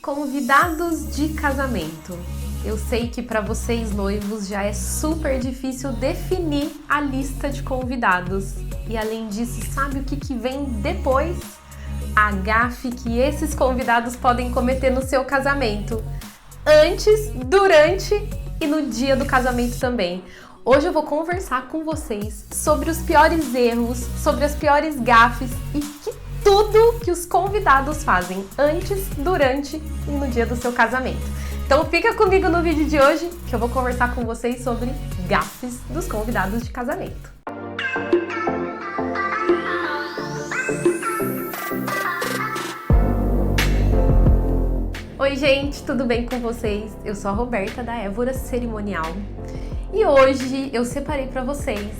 Convidados de casamento. Eu sei que para vocês noivos já é super difícil definir a lista de convidados. E além disso, sabe o que vem depois? A gafe que esses convidados podem cometer no seu casamento. Antes, durante e no dia do casamento também. Hoje eu vou conversar com vocês sobre os piores erros, sobre as piores gafes e tudo que os convidados fazem antes, durante e no dia do seu casamento. Então fica comigo no vídeo de hoje que eu vou conversar com vocês sobre gafes dos convidados de casamento. Oi gente, tudo bem com vocês? Eu sou a Roberta da Évora Cerimonial e hoje eu separei para vocês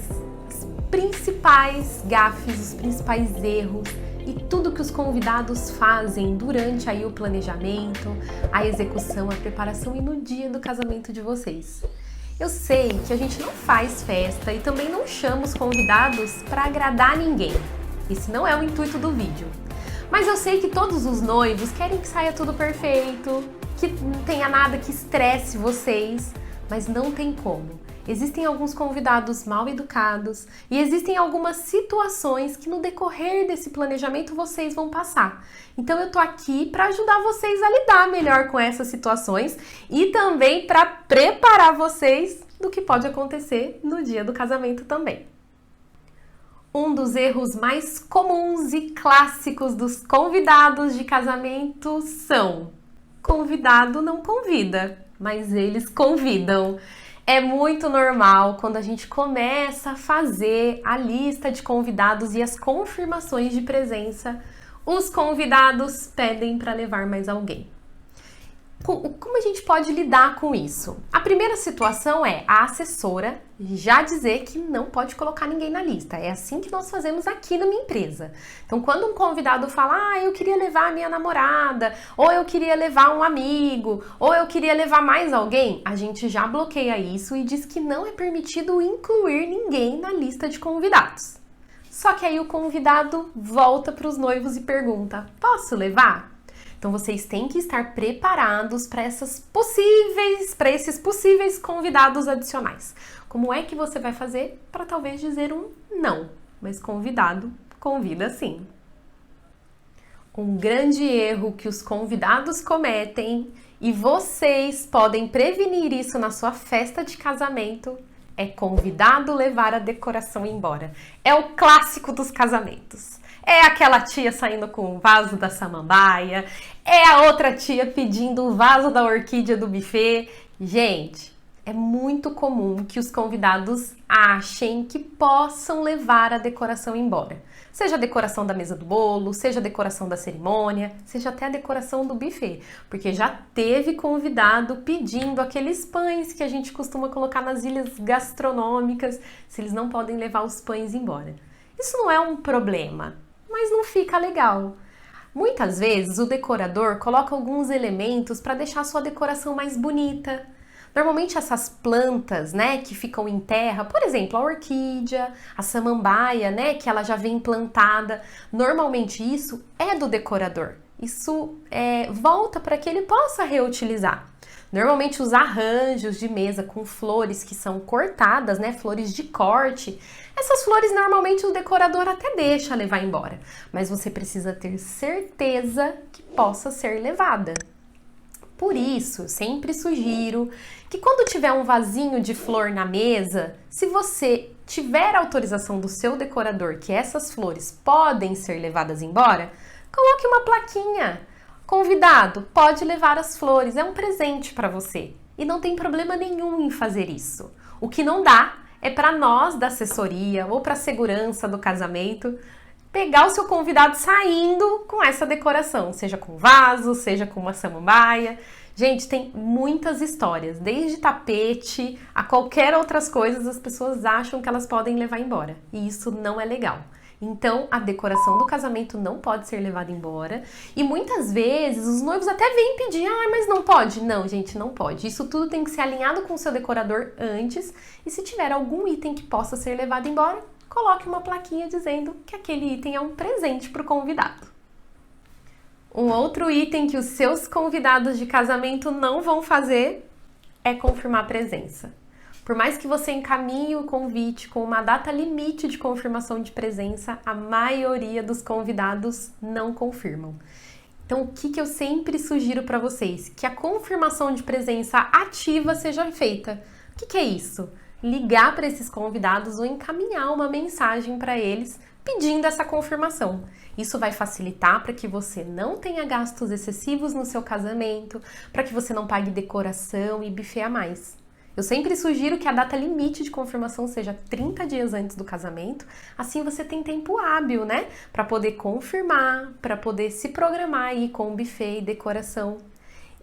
os principais gafes, os principais erros e tudo que os convidados fazem durante aí o planejamento, a execução, a preparação e no dia do casamento de vocês. Eu sei que a gente não faz festa e também não chama os convidados para agradar ninguém. Esse não é o intuito do vídeo. Mas eu sei que todos os noivos querem que saia tudo perfeito, que não tenha nada que estresse vocês, mas não tem como. Existem alguns convidados mal educados e existem algumas situações que no decorrer desse planejamento vocês vão passar. Então eu tô aqui para ajudar vocês a lidar melhor com essas situações e também para preparar vocês do que pode acontecer no dia do casamento também. Um dos erros mais comuns e clássicos dos convidados de casamento são: convidado não convida, mas eles convidam. É muito normal quando a gente começa a fazer a lista de convidados e as confirmações de presença, os convidados pedem para levar mais alguém. Como a gente pode lidar com isso? A primeira situação é a assessora já dizer que não pode colocar ninguém na lista. É assim que nós fazemos aqui na minha empresa. Então, quando um convidado fala, eu queria levar a minha namorada, ou eu queria levar um amigo, ou eu queria levar mais alguém, a gente já bloqueia isso e diz que não é permitido incluir ninguém na lista de convidados. Só que aí o convidado volta para os noivos e pergunta, posso levar? Então vocês têm que estar preparados para esses possíveis convidados adicionais. Como é que você vai fazer para talvez dizer um não, mas convidado convida sim. Um grande erro que os convidados cometem e vocês podem prevenir isso na sua festa de casamento é convidado levar a decoração embora. É o clássico dos casamentos. É aquela tia saindo com o vaso da samambaia, é a outra tia pedindo o vaso da orquídea do buffet. Gente, é muito comum que os convidados achem que possam levar a decoração embora. Seja a decoração da mesa do bolo, seja a decoração da cerimônia, seja até a decoração do buffet. Porque já teve convidado pedindo aqueles pães que a gente costuma colocar nas ilhas gastronômicas, se eles não podem levar os pães embora. Isso não é um problema, mas não fica legal. Muitas vezes o decorador coloca alguns elementos para deixar a sua decoração mais bonita. Normalmente essas plantas, que ficam em terra, por exemplo, a orquídea, a samambaia, que ela já vem plantada, normalmente isso é do decorador. Isso volta para que ele possa reutilizar. Normalmente os arranjos de mesa com flores que são cortadas, flores de corte, essas flores normalmente o decorador até deixa levar embora, mas você precisa ter certeza que possa ser levada. Por isso, sempre sugiro que quando tiver um vasinho de flor na mesa, se você tiver autorização do seu decorador que essas flores podem ser levadas embora, coloque uma plaquinha. Convidado, pode levar as flores, é um presente para você. E não tem problema nenhum em fazer isso. O que não dá é para nós da assessoria ou para a segurança do casamento pegar o seu convidado saindo com essa decoração, seja com vaso, seja com uma samambaia. Gente, tem muitas histórias, desde tapete a qualquer outras coisas, as pessoas acham que elas podem levar embora. E isso não é legal. Então, a decoração do casamento não pode ser levada embora. E muitas vezes os noivos até vêm pedir, mas não pode. Não, gente, não pode. Isso tudo tem que ser alinhado com o seu decorador antes. E se tiver algum item que possa ser levado embora, coloque uma plaquinha dizendo que aquele item é um presente para o convidado. Um outro item que os seus convidados de casamento não vão fazer é confirmar a presença. Por mais que você encaminhe o convite com uma data limite de confirmação de presença, a maioria dos convidados não confirmam. Então, o que eu sempre sugiro para vocês? Que a confirmação de presença ativa seja feita. O que é isso? Ligar para esses convidados ou encaminhar uma mensagem para eles pedindo essa confirmação. Isso vai facilitar para que você não tenha gastos excessivos no seu casamento, para que você não pague decoração e buffet a mais. Eu sempre sugiro que a data limite de confirmação seja 30 dias antes do casamento, assim você tem tempo hábil, né? Para poder confirmar, para poder se programar aí com buffet e decoração.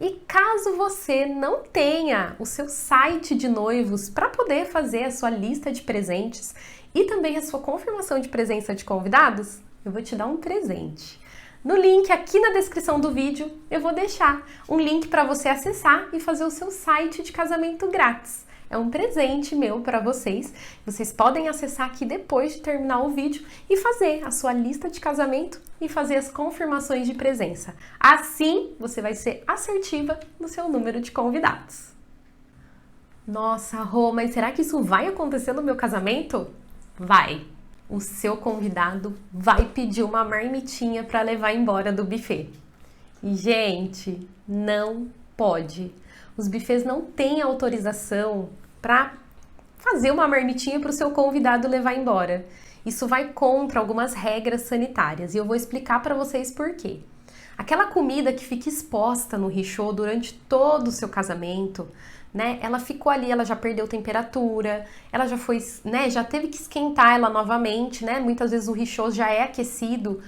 E caso você não tenha o seu site de noivos para poder fazer a sua lista de presentes e também a sua confirmação de presença de convidados, eu vou te dar um presente. No link aqui na descrição do vídeo, eu vou deixar um link para você acessar e fazer o seu site de casamento grátis. É um presente meu para vocês. Vocês podem acessar aqui depois de terminar o vídeo e fazer a sua lista de casamento e fazer as confirmações de presença. Assim, você vai ser assertiva no seu número de convidados. Nossa, Rô, mas será que isso vai acontecer no meu casamento? Vai! O seu convidado vai pedir uma marmitinha para levar embora do buffet. E, gente, não pode. Os buffets não têm autorização para fazer uma marmitinha para o seu convidado levar embora. Isso vai contra algumas regras sanitárias e eu vou explicar para vocês por quê. Aquela comida que fica exposta no richô durante todo o seu casamento, né? Ela ficou ali, ela já perdeu temperatura, ela já foi, né? Já teve que esquentar ela novamente, né? Muitas vezes o richô já é aquecido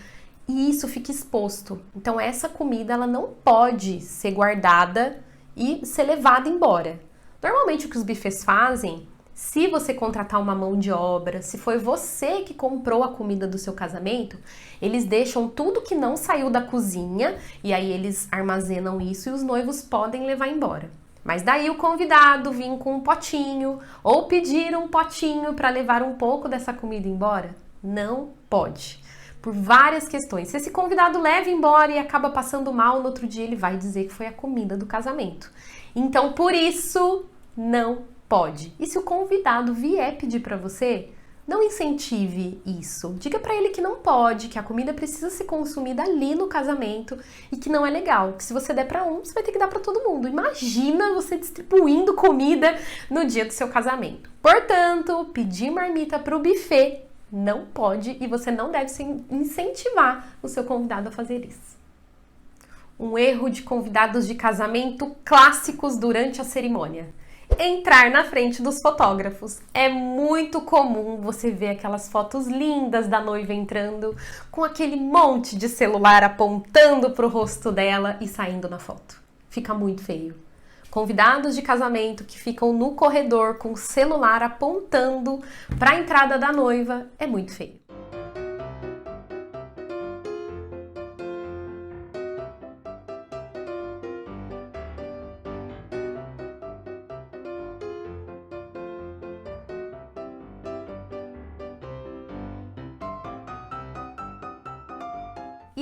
e isso fica exposto. Então essa comida ela não pode ser guardada e ser levada embora. Normalmente o que os buffets fazem, se você contratar uma mão de obra, se foi você que comprou a comida do seu casamento, eles deixam tudo que não saiu da cozinha e aí eles armazenam isso e os noivos podem levar embora. Mas daí o convidado vir com um potinho ou pedir um potinho para levar um pouco dessa comida embora, não pode. Por várias questões. Se esse convidado leva embora e acaba passando mal, no outro dia ele vai dizer que foi a comida do casamento. Então, por isso, não pode. E se o convidado vier pedir para você, não incentive isso. Diga para ele que não pode, que a comida precisa ser consumida ali no casamento e que não é legal. Que se você der para um, você vai ter que dar para todo mundo. Imagina você distribuindo comida no dia do seu casamento. Portanto, pedir marmita para o buffet não pode e você não deve incentivar o seu convidado a fazer isso. Um erro de convidados de casamento clássicos durante a cerimônia. Entrar na frente dos fotógrafos. É muito comum você ver aquelas fotos lindas da noiva entrando com aquele monte de celular apontando para o rosto dela e saindo na foto. Fica muito feio. Convidados de casamento que ficam no corredor com o celular apontando para a entrada da noiva é muito feio.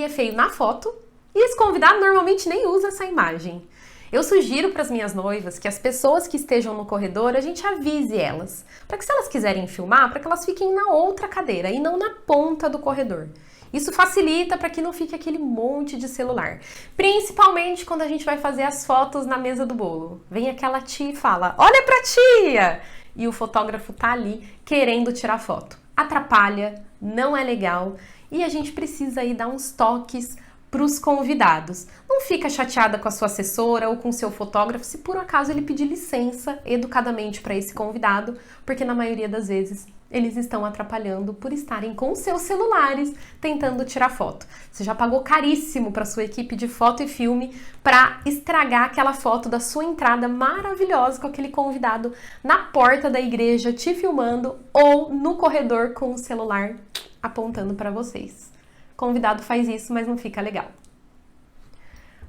E é feio na foto, e esse convidado normalmente nem usa essa imagem. Eu sugiro para as minhas noivas que as pessoas que estejam no corredor, a gente avise elas, para que se elas quiserem filmar, para que elas fiquem na outra cadeira e não na ponta do corredor. Isso facilita para que não fique aquele monte de celular, principalmente quando a gente vai fazer as fotos na mesa do bolo. Vem aquela tia e fala, olha pra tia! E o fotógrafo tá ali querendo tirar foto. Atrapalha, não é legal. E a gente precisa aí dar uns toques para os convidados. Não fica chateada com a sua assessora ou com o seu fotógrafo se por acaso ele pedir licença educadamente para esse convidado, porque na maioria das vezes eles estão atrapalhando por estarem com seus celulares tentando tirar foto. Você já pagou caríssimo para sua equipe de foto e filme para estragar aquela foto da sua entrada maravilhosa com aquele convidado na porta da igreja te filmando ou no corredor com o celular apontando para vocês. O convidado faz isso, mas não fica legal.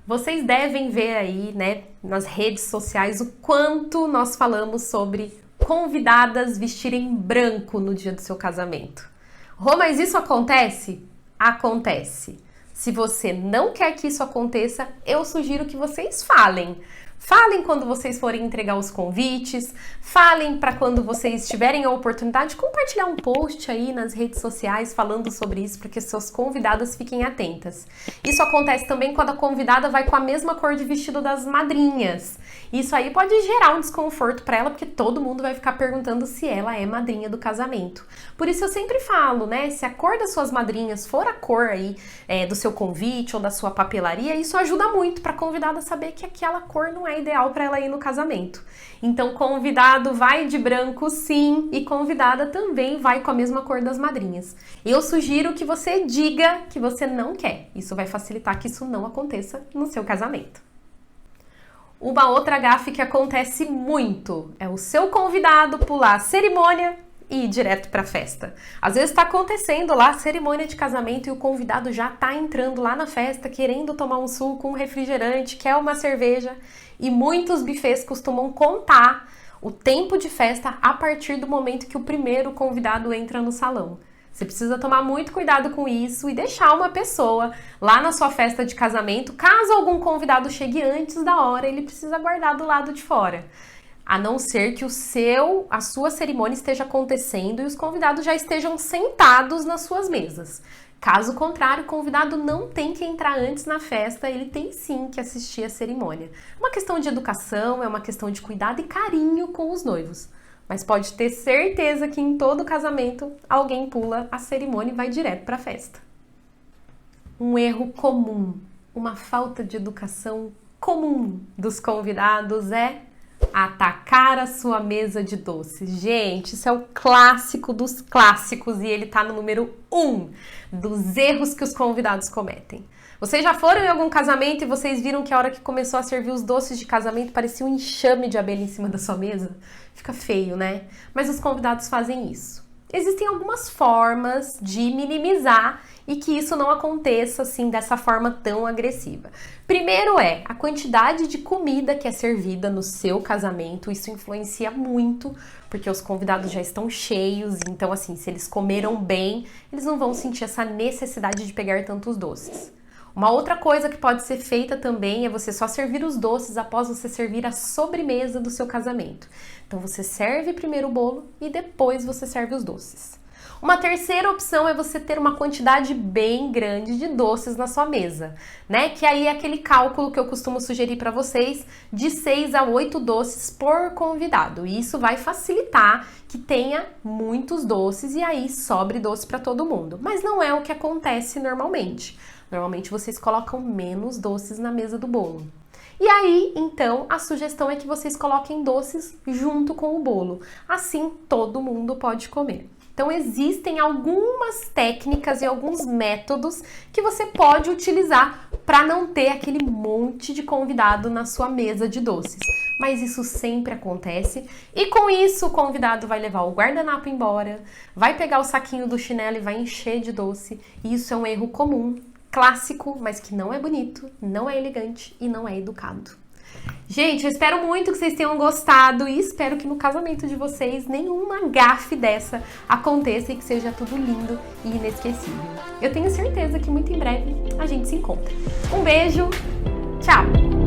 Vocês devem ver aí, né, nas redes sociais o quanto nós falamos sobre convidadas vestirem branco no dia do seu casamento. Rô, mas isso acontece? Acontece. Se você não quer que isso aconteça, eu sugiro que vocês falem. Falem quando vocês forem entregar os convites, falem para quando vocês tiverem a oportunidade de compartilhar um post aí nas redes sociais falando sobre isso, para que suas convidadas fiquem atentas. Isso acontece também quando a convidada vai com a mesma cor de vestido das madrinhas. Isso aí pode gerar um desconforto para ela, porque todo mundo vai ficar perguntando se ela é madrinha do casamento. Por isso eu sempre falo, né, se a cor das suas madrinhas for a cor aí do seu convite ou da sua papelaria, isso ajuda muito para a convidada saber que aquela cor não é ideal para ela ir no casamento. Então, convidado vai de branco, sim, e convidada também vai com a mesma cor das madrinhas. Eu sugiro que você diga que você não quer. Isso vai facilitar que isso não aconteça no seu casamento. Uma outra gafe que acontece muito é o seu convidado pular a cerimônia e ir direto para a festa. Às vezes está acontecendo lá a cerimônia de casamento e o convidado já está entrando lá na festa querendo tomar um suco, um refrigerante, quer uma cerveja, e muitos buffets costumam contar o tempo de festa a partir do momento que o primeiro convidado entra no salão. Você precisa tomar muito cuidado com isso e deixar uma pessoa lá na sua festa de casamento, caso algum convidado chegue antes da hora, ele precisa guardar do lado de fora. A não ser que a sua cerimônia esteja acontecendo e os convidados já estejam sentados nas suas mesas. Caso contrário, o convidado não tem que entrar antes na festa, ele tem sim que assistir a cerimônia. É uma questão de educação, é uma questão de cuidado e carinho com os noivos. Mas pode ter certeza que em todo casamento alguém pula a cerimônia e vai direto para a festa. Um erro comum, uma falta de educação comum dos convidados é atacar a sua mesa de doces. Gente, isso é o clássico dos clássicos e ele tá no número 1 dos erros que os convidados cometem. Vocês já foram em algum casamento e vocês viram que a hora que começou a servir os doces de casamento parecia um enxame de abelha em cima da sua mesa? Fica feio, né? Mas os convidados fazem isso. Existem algumas formas de minimizar e que isso não aconteça assim dessa forma tão agressiva. Primeiro a quantidade de comida que é servida no seu casamento. Isso influencia muito, porque os convidados já estão cheios, então assim, se eles comeram bem, eles não vão sentir essa necessidade de pegar tantos doces. Uma outra coisa que pode ser feita também é você só servir os doces após você servir a sobremesa do seu casamento. Então você serve primeiro o bolo e depois você serve os doces. Uma terceira opção é você ter uma quantidade bem grande de doces na sua mesa, né? Que aí é aquele cálculo que eu costumo sugerir para vocês de 6 a 8 doces por convidado. E isso vai facilitar que tenha muitos doces e aí sobre doce para todo mundo. Mas não é o que acontece normalmente. Normalmente vocês colocam menos doces na mesa do bolo. E aí, então, a sugestão é que vocês coloquem doces junto com o bolo. Assim, todo mundo pode comer. Então, existem algumas técnicas e alguns métodos que você pode utilizar para não ter aquele monte de convidado na sua mesa de doces. Mas isso sempre acontece e com isso o convidado vai levar o guardanapo embora, vai pegar o saquinho do chinelo e vai encher de doce. E isso é um erro comum, clássico, mas que não é bonito, não é elegante e não é educado. Gente, eu espero muito que vocês tenham gostado e espero que no casamento de vocês nenhuma gafe dessa aconteça e que seja tudo lindo e inesquecível. Eu tenho certeza que muito em breve a gente se encontra. Um beijo, tchau!